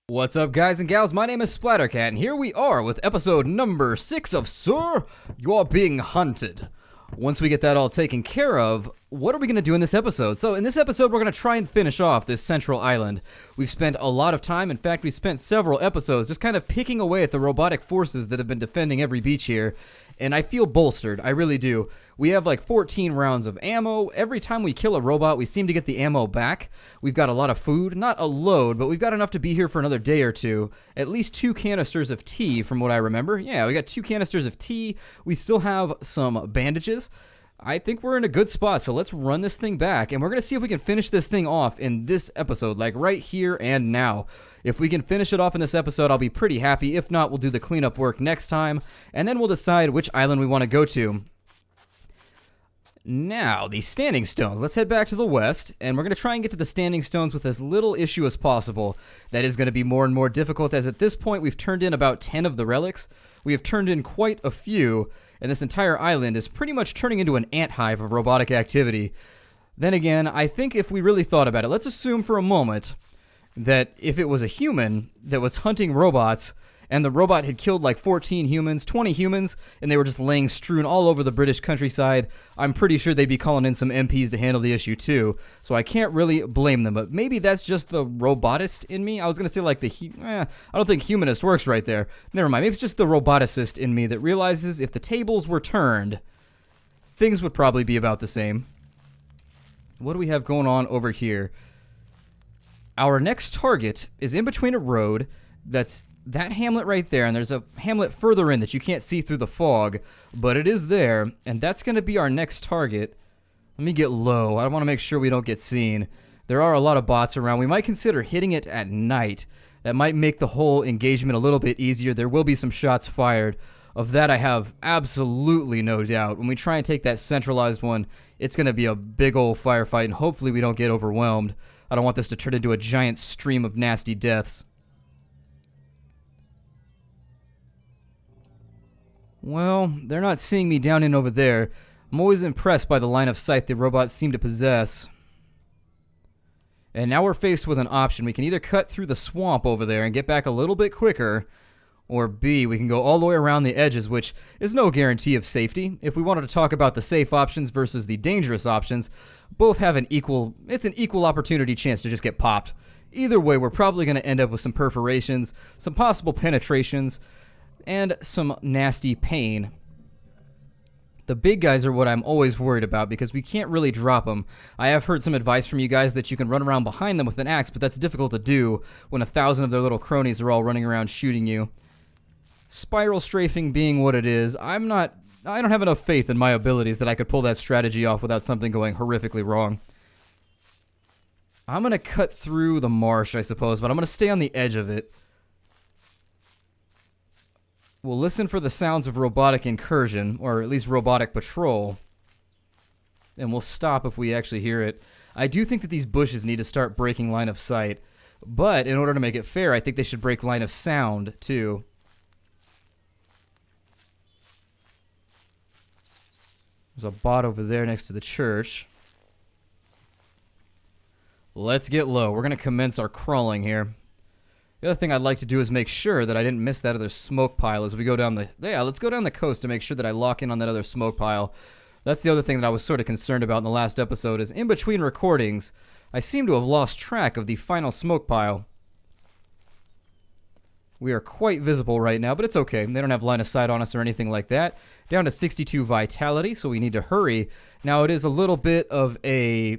What's up, guys and gals? My name is Splattercat, and here we are with episode number 6 of Sir, You're Being Hunted. Once we get that all taken care of, what are we going to do in this episode? So in this episode, we're going to try and finish off this central island. We've spent a lot of time, in fact, we've spent several episodes just kind of picking away at the robotic forces that have been defending every beach here, and I feel bolstered, I really do. We have like 14 rounds of ammo. Every time we kill a robot, we seem to get the ammo back. We've got a lot of food, not a load, but we've got enough to be here for another day or two. At least 2 canisters of tea, from what I remember. Yeah, we got 2 canisters of tea. We still have some bandages. I think we're in a good spot, so let's run this thing back, and we're going to see if we can finish this thing off in this episode, like right here and now. If we can finish it off in this episode, I'll be pretty happy. If not, we'll do the cleanup work next time, and then we'll decide which island we want to go to. Now, the standing stones. Let's head back to the west, and we're going to try and get to the standing stones with as little issue as possible. That is going to be more and more difficult, as at this point we've turned in about 10 of the relics. We have turned in quite a few, and this entire island is pretty much turning into an ant hive of robotic activity. Then again, I think if we really thought about it, let's assume for a moment that if it was a human that was hunting robots, and the robot had killed like 14 humans, 20 humans, and they were just laying strewn all over the British countryside, I'm pretty sure they'd be calling in some MPs to handle the issue too, so I can't really blame them, but maybe that's just the robotist in me. I was going to say like I don't think humanist works right there. Never mind, maybe it's just the roboticist in me that realizes if the tables were turned, things would probably be about the same. What do we have going on over here? Our next target is in between a road that's that hamlet right there, and there's a hamlet further in that you can't see through the fog, but it is there, and that's going to be our next target. Let me get low. I want to make sure we don't get seen. There are a lot of bots around. We might consider hitting it at night. That might make the whole engagement a little bit easier. There will be some shots fired. Of that, I have absolutely no doubt. When we try and take that centralized one, it's going to be a big old firefight, and hopefully we don't get overwhelmed. I don't want this to turn into a giant stream of nasty deaths. Well, they're not seeing me down in over there. I'm always impressed by the line of sight the robots seem to possess. And now we're faced with an option. We can either cut through the swamp over there and get back a little bit quicker, or B, we can go all the way around the edges, which is no guarantee of safety. If we wanted to talk about the safe options versus the dangerous options, both have an equal opportunity chance to just get popped. Either way, we're probably going to end up with some perforations, some possible penetrations, and some nasty pain. The big guys are what I'm always worried about because we can't really drop them. I have heard some advice from you guys that you can run around behind them with an axe, but that's difficult to do when 1,000 of their little cronies are all running around shooting you. Spiral strafing being what it is, I don't have enough faith in my abilities that I could pull that strategy off without something going horrifically wrong. I'm going to cut through the marsh, I suppose, but I'm going to stay on the edge of it. We'll listen for the sounds of robotic incursion, or at least robotic patrol, and we'll stop if we actually hear it. I do think that these bushes need to start breaking line of sight, but in order to make it fair, I think they should break line of sound, too. There's a bot over there next to the church. Let's get low. We're going to commence our crawling here. The other thing I'd like to do is make sure that I didn't miss that other smoke pile as we go down the... Yeah, let's go down the coast to make sure that I lock in on that other smoke pile. That's the other thing that I was sort of concerned about in the last episode, is in between recordings, I seem to have lost track of the final smoke pile. We are quite visible right now, but it's okay. They don't have line of sight on us or anything like that. Down to 62 vitality, so we need to hurry. Now, it is a little bit of a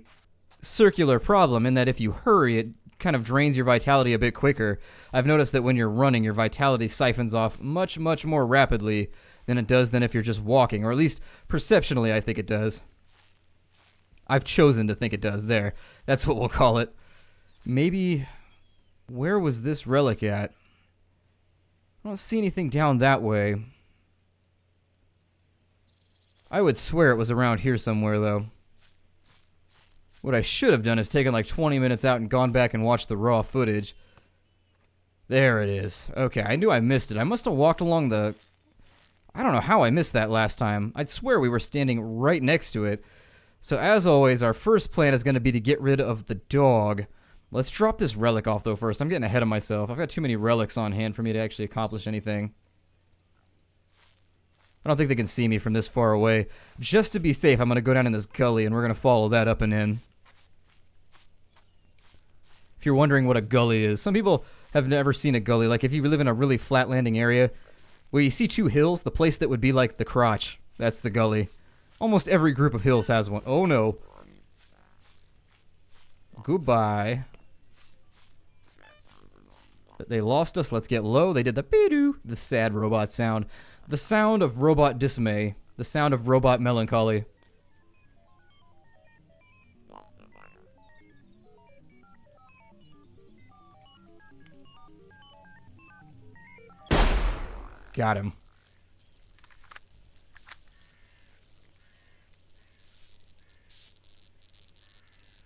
circular problem in that if you hurry, it kind of drains your vitality a bit quicker. I've noticed that when you're running, your vitality siphons off much, much more rapidly than it does if you're just walking, or at least perceptionally I think it does. I've chosen to think it does there. That's what we'll call it. Maybe, where was this relic at? I don't see anything down that way. I would swear it was around here somewhere, though. What I should have done is taken like 20 minutes out and gone back and watched the raw footage. There it is. Okay, I knew I missed it. I must have walked along the... I don't know how I missed that last time. I'd swear we were standing right next to it. So as always, our first plan is going to be to get rid of the dog. Let's drop this relic off, though, first. I'm getting ahead of myself. I've got too many relics on hand for me to actually accomplish anything. I don't think they can see me from this far away. Just to be safe, I'm going to go down in this gully, and we're going to follow that up and in. If you're wondering what a gully is, some people have never seen a gully. Like, if you live in a really flat landing area where you see two hills, the place that would be like the crotch, that's the gully. Almost every group of hills has one. Oh, no. Goodbye. They lost us. Let's get low. They did the be-doo, the sad robot sound. The sound of robot dismay. The sound of robot melancholy. Got him.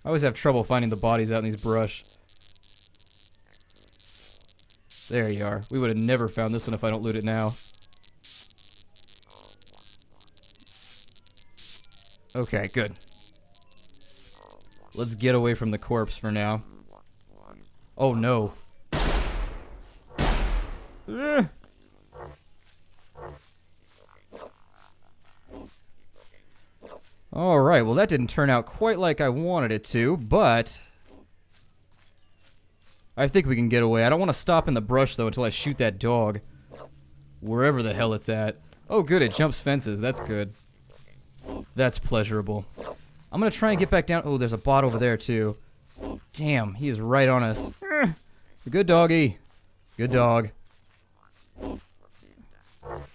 I always have trouble finding the bodies out in these brush. There you are. We would have never found this one if I don't loot it now. Okay, good. Let's get away from the corpse for now. Oh no. Alright, well that didn't turn out quite like I wanted it to, but I think we can get away. I don't want to stop in the brush though until I shoot that dog. Wherever the hell it's at. Oh good, it jumps fences. That's good. That's pleasurable. I'm gonna try and get back down. Oh, there's a bot over there too. Damn, he is right on us. Good doggy. Good dog.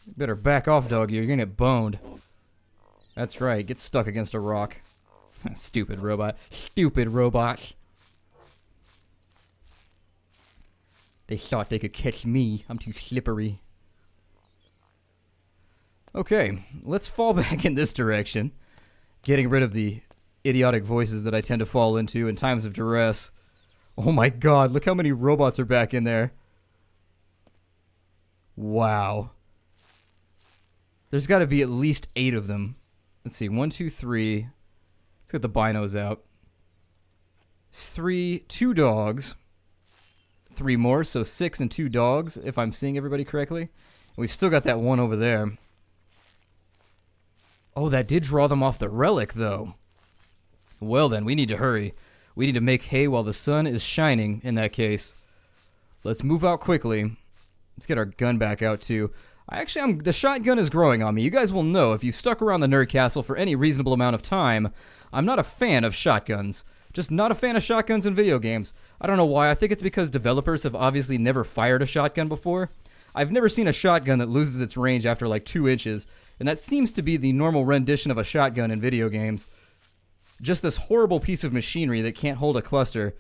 Better back off, doggy, or you're gonna get boned. That's right, get stuck against a rock. Stupid robot. Stupid robot. They thought they could catch me. I'm too slippery. Okay, let's fall back in this direction. Getting rid of the idiotic voices that I tend to fall into in times of duress. Oh my god, look how many robots are back in there. Wow. There's got to be at least 8 of them. Let's see, 1, 2, 3. Let's get the binos out. 3, 2 dogs. 3 more, so 6 and 2 dogs, if I'm seeing everybody correctly. We've still got that one over there. Oh, that did draw them off the relic, though. Well then, we need to hurry. We need to make hay while the sun is shining, in that case. Let's move out quickly. Let's get our gun back out, too. The shotgun is growing on me. You guys will know, if you've stuck around the Nerd Castle for any reasonable amount of time, I'm not a fan of shotguns. Just not a fan of shotguns in video games. I don't know why. I think it's because developers have obviously never fired a shotgun before. I've never seen a shotgun that loses its range after like 2 inches, and that seems to be the normal rendition of a shotgun in video games. Just this horrible piece of machinery that can't hold a cluster.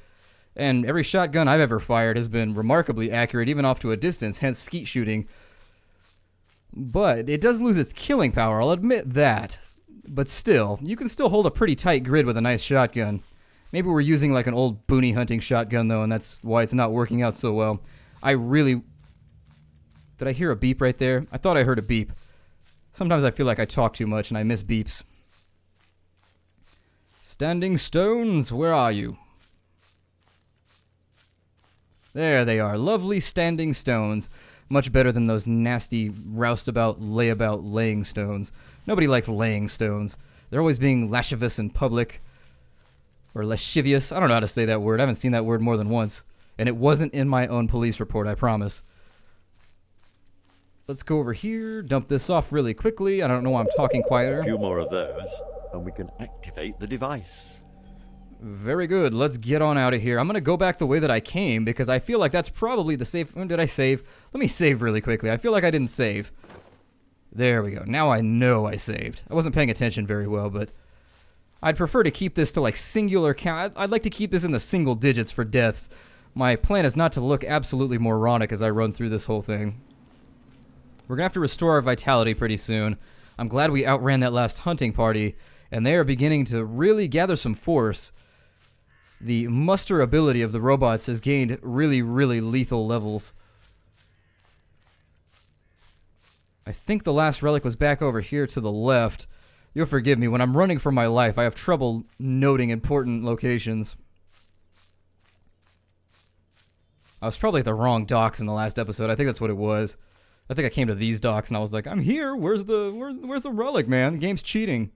And every shotgun I've ever fired has been remarkably accurate, even off to a distance, hence skeet shooting. But it does lose its killing power, I'll admit that. But still, you can still hold a pretty tight grid with a nice shotgun. Maybe we're using like an old bounty hunting shotgun though, and that's why it's not working out so well. Did I hear a beep right there? I thought I heard a beep. Sometimes I feel like I talk too much and I miss beeps. Standing stones, where are you? There they are, lovely standing stones. Much better than those nasty roustabout, layabout laying stones. Nobody likes laying stones. They're always being lascivious in public. Or lascivious. I don't know how to say that word. I haven't seen that word more than once. And it wasn't in my own police report, I promise. Let's go over here, dump this off really quickly. I don't know why I'm talking quieter. A few more of those, and we can activate the device. Very good. Let's get on out of here. I'm going to go back the way that I came because I feel like that's probably the safe... Did I save? Let me save really quickly. I feel like I didn't save. There we go. Now I know I saved. I wasn't paying attention very well, but I'd prefer to keep this to like singular count. I'd like to keep this in the single digits for deaths. My plan is not to look absolutely moronic as I run through this whole thing. We're going to have to restore our vitality pretty soon. I'm glad we outran that last hunting party, and they are beginning to really gather some force. The muster ability of the robots has gained really, really lethal levels. I think the last relic was back over here to the left. You'll forgive me, when I'm running for my life, I have trouble noting important locations. I was probably at the wrong docks in the last episode. I think that's what it was. I think I came to these docks and I was like, I'm here. Where's the relic, man? The game's cheating.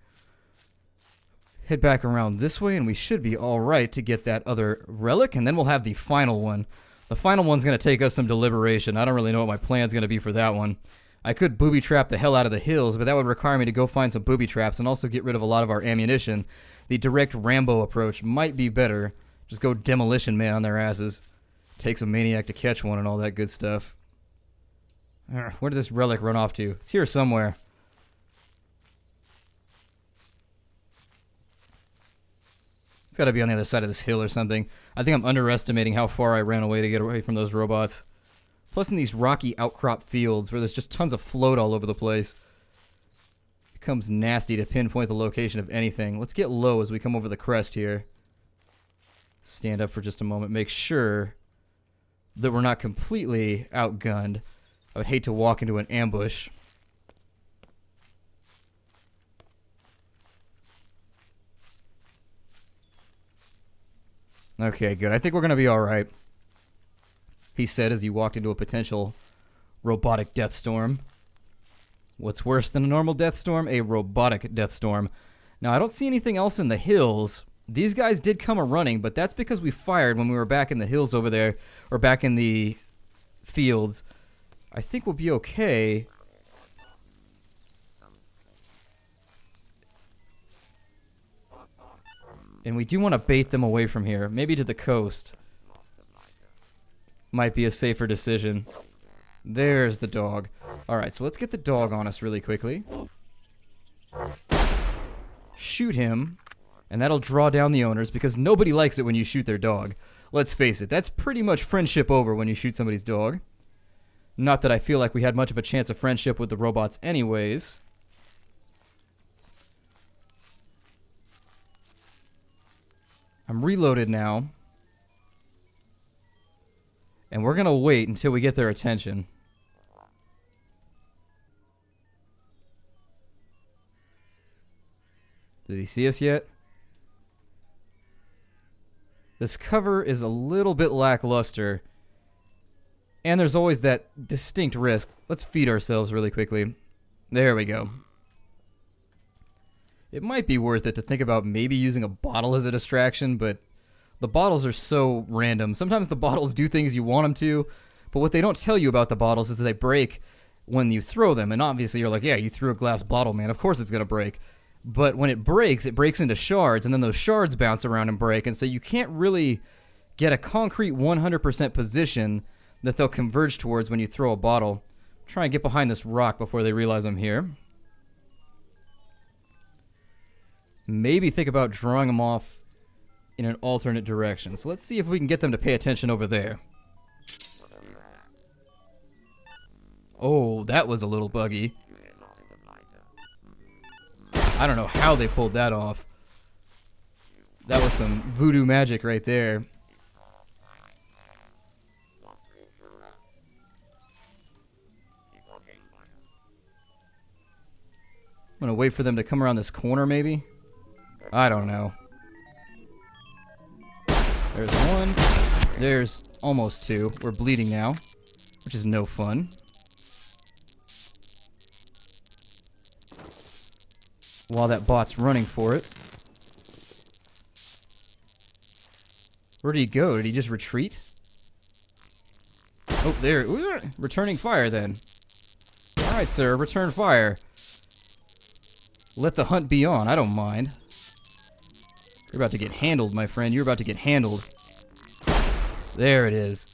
Head back around this way and we should be alright to get that other relic, and then we'll have the final one. The final one's going to take us some deliberation. I don't really know what my plan's going to be for that one. I could booby trap the hell out of the hills, but that would require me to go find some booby traps and also get rid of a lot of our ammunition. The direct Rambo approach might be better. Just go Demolition Man on their asses. Takes a maniac to catch one and all that good stuff. Where did this relic run off to? It's here somewhere. It's got to be on the other side of this hill or something. I think I'm underestimating how far I ran away to get away from those robots. Plus in these rocky outcrop fields where there's just tons of float all over the place. It becomes nasty to pinpoint the location of anything. Let's get low as we come over the crest here. Stand up for just a moment. Make sure that we're not completely outgunned. I would hate to walk into an ambush. Okay, good. I think we're going to be alright. He said as he walked into a potential robotic death storm. What's worse than a normal death storm? A robotic death storm. Now, I don't see anything else in the hills. These guys did come a-running, but that's because we fired when we were back in the hills over there, or back in the fields. I think we'll be okay. And we do want to bait them away from here. Maybe to the coast. Might be a safer decision. There's the dog. Alright, so let's get the dog on us really quickly. Shoot him. And that'll draw down the owners, because nobody likes it when you shoot their dog. Let's face it, that's pretty much friendship over when you shoot somebody's dog. Not that I feel like we had much of a chance of friendship with the robots anyways. I'm reloaded now. And we're gonna wait until we get their attention. Did he see us yet? This cover is a little bit lackluster. And there's always that distinct risk. Let's feed ourselves really quickly. There we go. It might be worth it to think about maybe using a bottle as a distraction, but the bottles are so random. Sometimes the bottles do things you want them to, but what they don't tell you about the bottles is that they break when you throw them. And obviously you're like, yeah, you threw a glass bottle, man. Of course it's going to break. But when it breaks into shards, and then those shards bounce around and break, and so you can't really get a concrete 100% position that they'll converge towards when you throw a bottle. Try and get behind this rock before they realize I'm here. Maybe think about drawing them off in an alternate direction. So let's see if we can get them to pay attention over there. Oh, that was a little buggy. I don't know how they pulled that off. That was some voodoo magic right there. I'm gonna wait for them to come around this corner, maybe? I don't know. There's one. There's almost two. We're bleeding now, which is no fun. While that bot's running for it. Where did he go? Did he just retreat? Oh, there. Ooh, returning fire then. Alright, sir. Return fire. Let the hunt be on. I don't mind. You're about to get handled, my friend. You're about to get handled. There it is.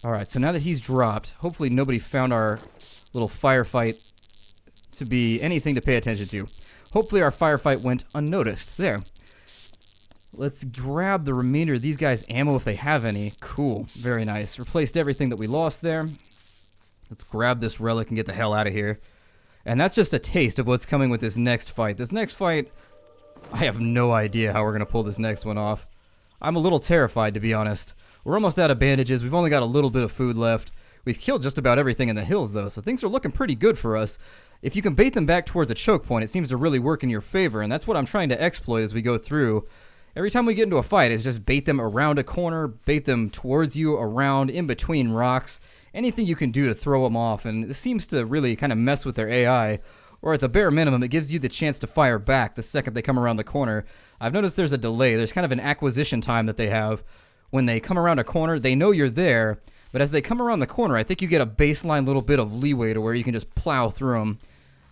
Alright, so now that he's dropped, hopefully nobody found our little firefight to be anything to pay attention to. Hopefully our firefight went unnoticed. There. Let's grab the remainder of these guys' ammo if they have any. Cool. Very nice. Replaced everything that we lost there. Let's grab this relic and get the hell out of here. And that's just a taste of what's coming with this next fight. This next fight, I have no idea how we're going to pull this next one off. I'm a little terrified, to be honest. We're almost out of bandages. We've only got a little bit of food left. We've killed just about everything in the hills, though, so things are looking pretty good for us. If you can bait them back towards a choke point, it seems to really work in your favor, and that's what I'm trying to exploit as we go through. Every time we get into a fight, it's just bait them around a corner, bait them towards you, around, in between rocks, anything you can do to throw them off, and this seems to really kind of mess with their AI, or at the bare minimum, it gives you the chance to fire back the second they come around the corner. I've noticed there's a delay. There's kind of an acquisition time that they have. When they come around a corner, they know you're there, but as they come around the corner, I think you get a baseline little bit of leeway to where you can just plow through them.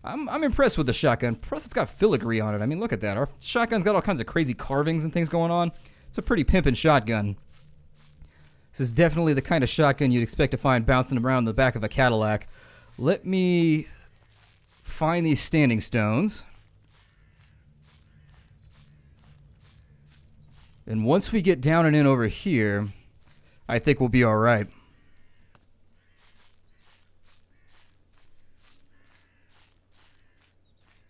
I'm impressed with the shotgun. Plus, it's got filigree on it. I mean, look at that. Our shotgun's got all kinds of crazy carvings and things going on. It's a pretty pimpin' shotgun. This is definitely the kind of shotgun you'd expect to find bouncing around the back of a Cadillac. Let me find these standing stones. And once we get down and in over here, I think we'll be alright.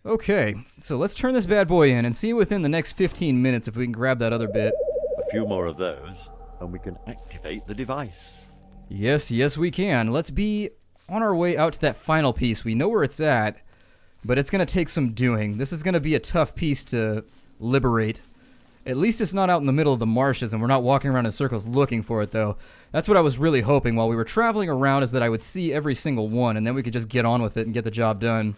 Okay, so let's turn this bad boy in and see within the next 15 minutes if we can grab that other bit. A few more of those, and we can activate the device. Yes, we can. Let's be on our way out to that final piece. We know where it's at, but it's going to take some doing. This is going to be a tough piece to liberate. At least it's not out in the middle of the marshes and we're not walking around in circles looking for it, though. That's what I was really hoping while we were traveling around, is that I would see every single one and then we could just get on with it and get the job done.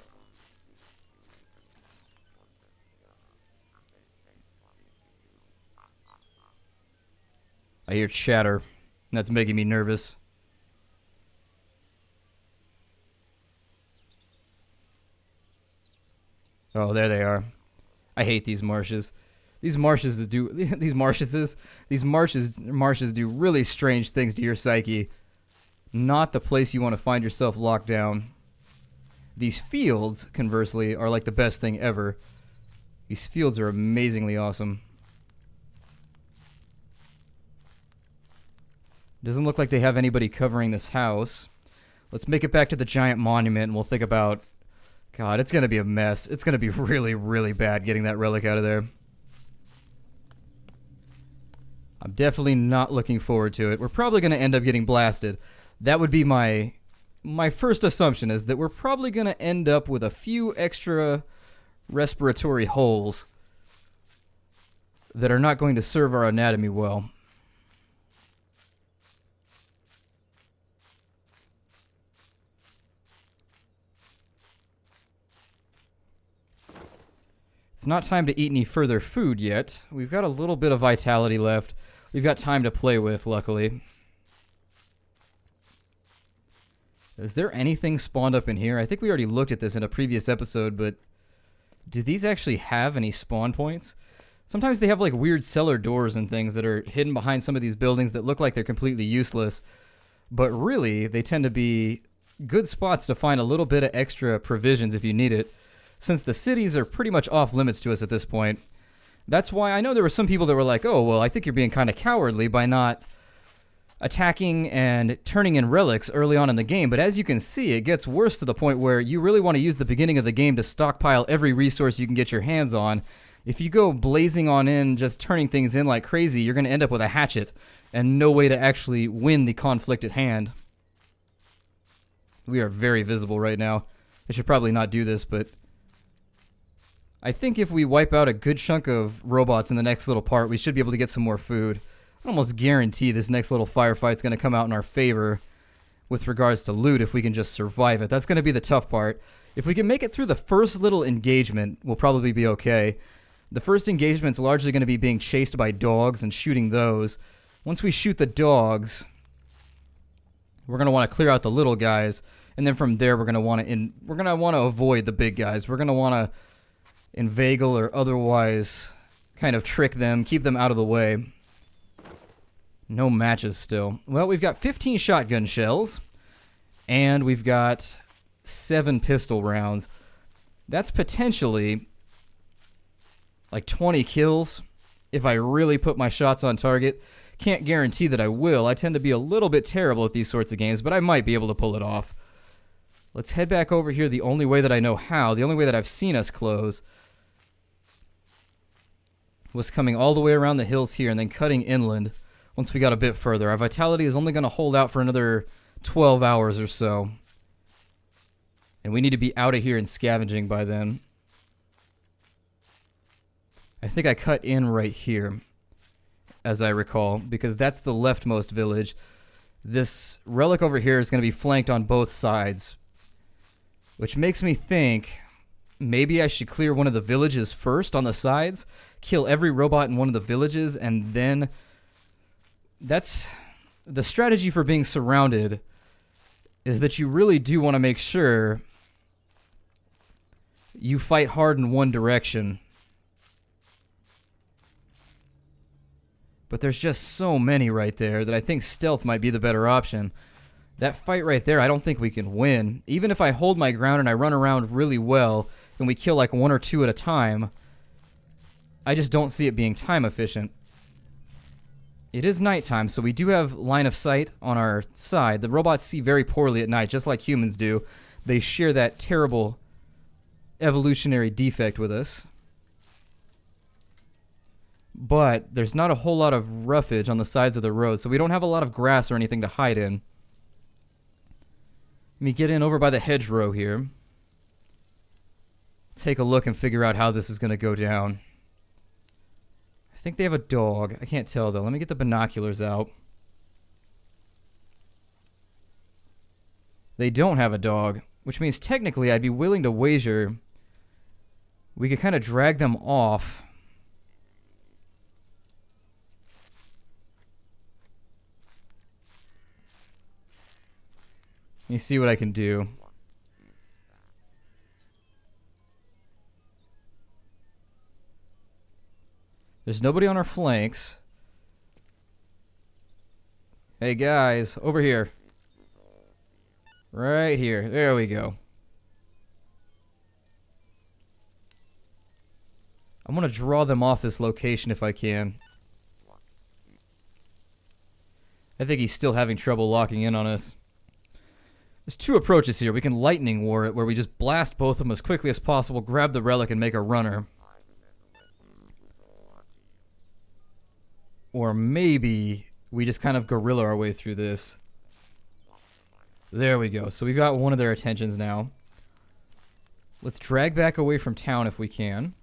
I hear chatter, and that's making me nervous. Oh, there they are. I hate these marshes. These marshes do really strange things to your psyche. Not the place you want to find yourself locked down. These fields, conversely, are like the best thing ever. These fields are amazingly awesome. Doesn't look like they have anybody covering this house. Let's make it back to the giant monument and we'll think about... God, it's going to be a mess. It's going to be really, really bad getting that relic out of there. I'm definitely not looking forward to it. We're probably going to end up getting blasted. That would be my first assumption, is that we're probably going to end up with a few extra respiratory holes that are not going to serve our anatomy well. It's not time to eat any further food yet. We've got a little bit of vitality left. We've got time to play with, luckily. Is there anything spawned up in here? I think we already looked at this in a previous episode, but do these actually have any spawn points? Sometimes they have like weird cellar doors and things that are hidden behind some of these buildings that look like they're completely useless. But really, they tend to be good spots to find a little bit of extra provisions if you need it, since the cities are pretty much off limits to us at this point. That's why I know there were some people that were like, oh, well, I think you're being kind of cowardly by not attacking and turning in relics early on in the game. But as you can see, it gets worse to the point where you really want to use the beginning of the game to stockpile every resource you can get your hands on. If you go blazing on in, just turning things in like crazy, you're going to end up with a hatchet and no way to actually win the conflict at hand. We are very visible right now. I should probably not do this, but I think if we wipe out a good chunk of robots in the next little part, we should be able to get some more food. I almost guarantee this next little firefight's going to come out in our favor with regards to loot if we can just survive it. That's going to be the tough part. If we can make it through the first little engagement, we'll probably be okay. The first engagement's largely going to be being chased by dogs and shooting those. Once we shoot the dogs, we're going to want to clear out the little guys, and then from there we're going to want to avoid the big guys. We're going to want to inveigle or otherwise kind of trick them, keep them out of the way. No matches still. Well, we've got 15 shotgun shells, and we've got 7 pistol rounds. That's potentially like 20 kills if I really put my shots on target. Can't guarantee that I will. I tend to be a little bit terrible at these sorts of games, but I might be able to pull it off. Let's head back over here the only way that I know how, the only way that I've seen us close, was coming all the way around the hills here and then cutting inland once we got a bit further. Our vitality is only going to hold out for another 12 hours or so. And we need to be out of here and scavenging by then. I think I cut in right here, as I recall, because that's the leftmost village. This relic over here is going to be flanked on both sides, which makes me think maybe I should clear one of the villages first on the sides, kill every robot in one of the villages, and then... That's... The strategy for being surrounded is that you really do want to make sure you fight hard in one direction. But there's just so many right there that I think stealth might be the better option. That fight right there, I don't think we can win. Even if I hold my ground and I run around really well and we kill like 1 or 2 at a time, I just don't see it being time efficient. It is nighttime, so we do have line of sight on our side. The robots see very poorly at night, just like humans do. They share that terrible evolutionary defect with us. But there's not a whole lot of roughage on the sides of the road, so we don't have a lot of grass or anything to hide in. Let me get in over by the hedgerow here. Take a look and figure out how this is going to go down. I think they have a dog. I can't tell, though. Let me get the binoculars out. They don't have a dog, which means technically I'd be willing to wager we could kind of drag them off. Let me see what I can do. There's nobody on our flanks. Hey guys, over here. Right here. There we go. I'm gonna draw them off this location if I can. I think he's still having trouble locking in on us. There's 2 approaches here. We can lightning war it, where we just blast both of them as quickly as possible, grab the relic, and make a runner. Or maybe we just kind of guerrilla our way through this. There we go. So we got one of their attentions now. Let's drag back away from town if we can.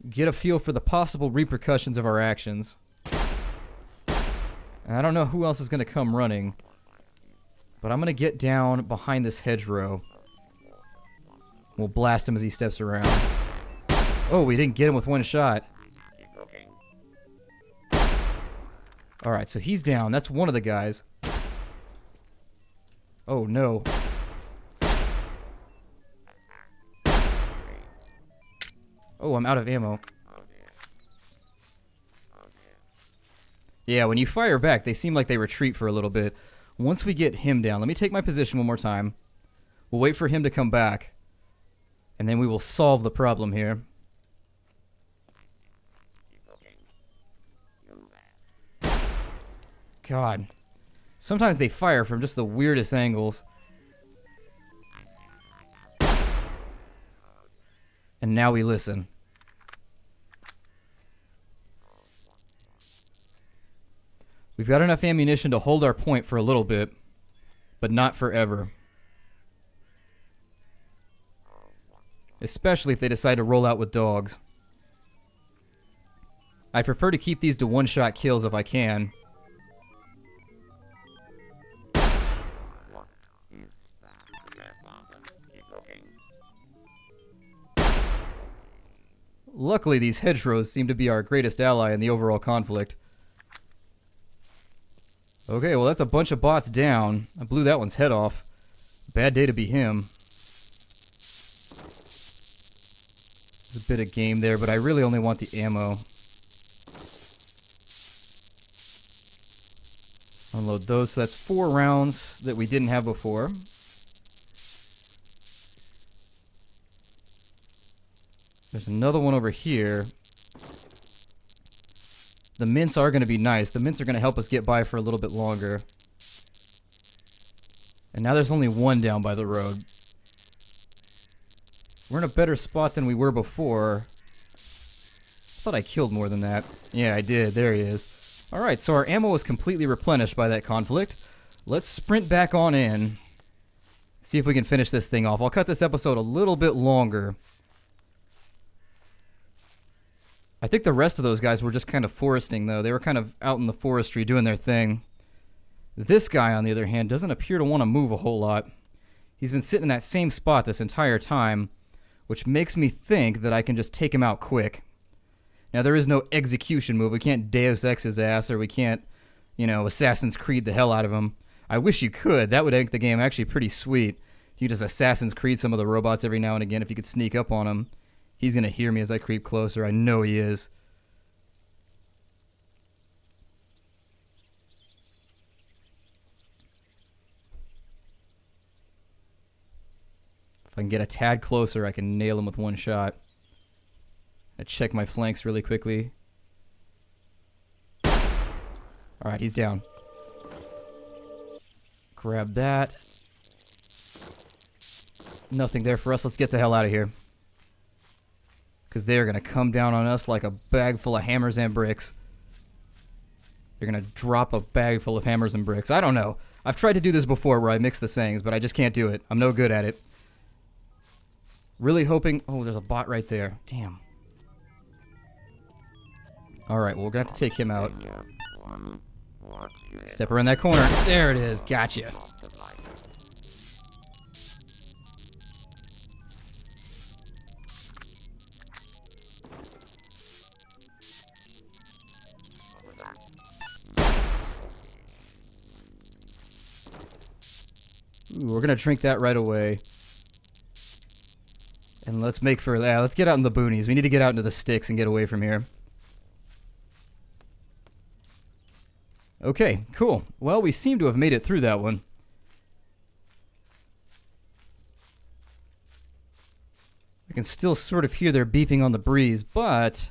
Get a feel for the possible repercussions of our actions. And I don't know who else is going to come running, but I'm going to get down behind this hedgerow. We'll blast him as he steps around. Oh, we didn't get him with 1 shot. Alright, so he's down. That's one of the guys. Oh, no. Oh, I'm out of ammo. Yeah, when you fire back, they seem like they retreat for a little bit. Once we get him down, let me take my position one more time. We'll wait for him to come back. And then we will solve the problem here. God. Sometimes they fire from just the weirdest angles. And now we listen. We've got enough ammunition to hold our point for a little bit, but not forever. Especially if they decide to roll out with dogs. I prefer to keep these to 1-shot kills if I can. Luckily, these hedgerows seem to be our greatest ally in the overall conflict. Okay, well that's a bunch of bots down. I blew that one's head off. Bad day to be him. There's a bit of game there, but I really only want the ammo. Unload those, so that's 4 rounds that we didn't have before. There's another one over here. The mints are going to be nice. The mints are going to help us get by for a little bit longer. And now there's only 1 down by the road. We're in a better spot than we were before. I thought I killed more than that. Yeah, I did. There he is. Alright, so our ammo was completely replenished by that conflict. Let's sprint back on in. See if we can finish this thing off. I'll cut this episode a little bit longer. I think the rest of those guys were just kind of foresting, though. They were kind of out in the forestry doing their thing. This guy, on the other hand, doesn't appear to want to move a whole lot. He's been sitting in that same spot this entire time, which makes me think that I can just take him out quick. Now, there is no execution move. We can't Deus Ex his ass, or we can't, Assassin's Creed the hell out of him. I wish you could. That would make the game actually pretty sweet. You just Assassin's Creed some of the robots every now and again if you could sneak up on him. He's going to hear me as I creep closer. I know he is. If I can get a tad closer, I can nail him with one shot. I check my flanks really quickly. Alright, he's down. Grab that. Nothing there for us. Let's get the hell out of here. Because they're going to come down on us like a bag full of hammers and bricks. They're going to drop a bag full of hammers and bricks. I don't know. I've tried to do this before where I mix the sayings, but I just can't do it. I'm no good at it. Really hoping... Oh, there's a bot right there. Damn. Alright, well, we're going to have to take him out. Step around that corner. There it is. Gotcha. Ooh, we're going to drink that right away. And let's make for... Yeah, let's get out in the boonies. We need to get out into the sticks and get away from here. Okay, cool. Well, we seem to have made it through that one. I can still sort of hear their beeping on the breeze, but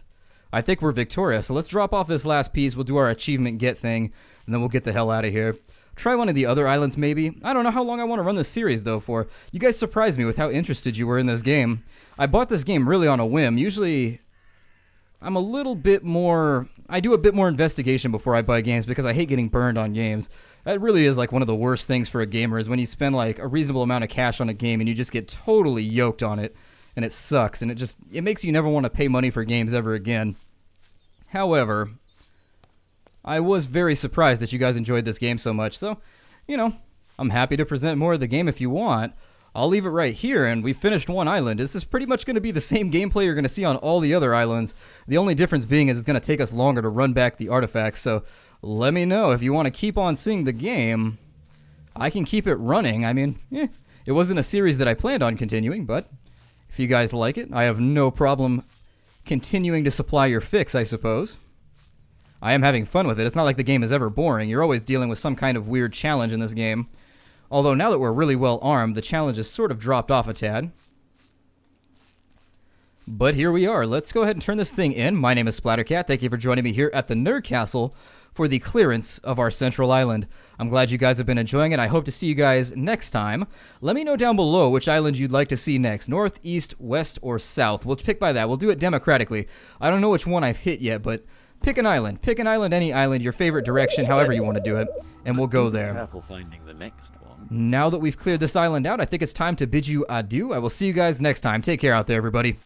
I think we're victorious. So let's drop off this last piece. We'll do our achievement get thing, and then we'll get the hell out of here. Try one of the other islands, maybe. I don't know how long I want to run this series, though, for. You guys surprised me with how interested you were in this game. I bought this game really on a whim. Usually, I'm a little bit more... I do a bit more investigation before I buy games because I hate getting burned on games. That really is like one of the worst things for a gamer is when you spend like a reasonable amount of cash on a game and you just get totally yoked on it and it sucks and it makes you never want to pay money for games ever again. However, I was very surprised that you guys enjoyed this game so much, so, I'm happy to present more of the game if you want. I'll leave it right here, and we finished one island. This is pretty much going to be the same gameplay you're going to see on all the other islands. The only difference being is it's going to take us longer to run back the artifacts, so let me know if you want to keep on seeing the game. I can keep it running. I mean, it wasn't a series that I planned on continuing, but if you guys like it, I have no problem continuing to supply your fix, I suppose. I am having fun with it. It's not like the game is ever boring. You're always dealing with some kind of weird challenge in this game. Although now that we're really well armed, the challenge has sort of dropped off a tad. But here we are. Let's go ahead and turn this thing in. My name is Splattercat. Thank you for joining me here at the Nerd Castle for the clearance of our central island. I'm glad you guys have been enjoying it. I hope to see you guys next time. Let me know down below which island you'd like to see next. North, east, west, or south. We'll pick by that. We'll do it democratically. I don't know which one I've hit yet, but pick an island. Pick an island, any island, your favorite direction, however you want to do it, and we'll go there. Careful finding the next one. Now that we've cleared this island out, I think it's time to bid you adieu. I will see you guys next time. Take care out there, everybody.